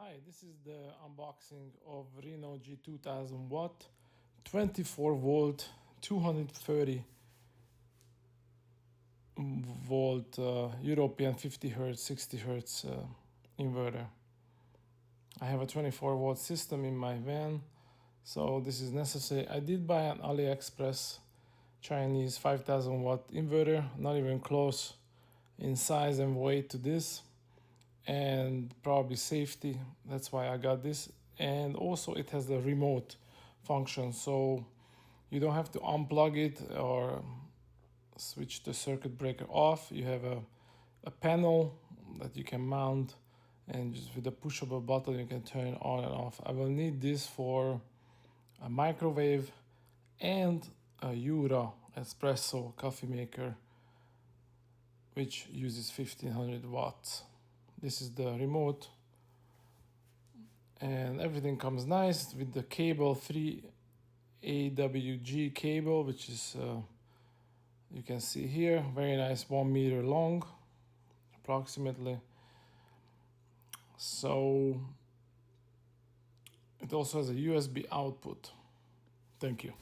Hi, this is the unboxing of Renogy 2000 watt, 24 volt, 230 volt European 50 hertz, 60 hertz inverter. I have a 24 volt system in my van, so this is necessary. I did buy an AliExpress Chinese 5000 watt inverter, not even close in size and weight to this, and probably safety. That's why I got this. And also it has the remote function, so you don't have to unplug it or switch the circuit breaker off. You have a panel that you can mount, and just with the push of a button you can turn it on and off. I will need this for a microwave and a Jura espresso coffee maker, which uses 1500 watts. This is the remote, and everything comes nice with the cable, 3 AWG cable, which is you can see here, very nice, 1 meter long approximately. So it also has a USB output. Thank you.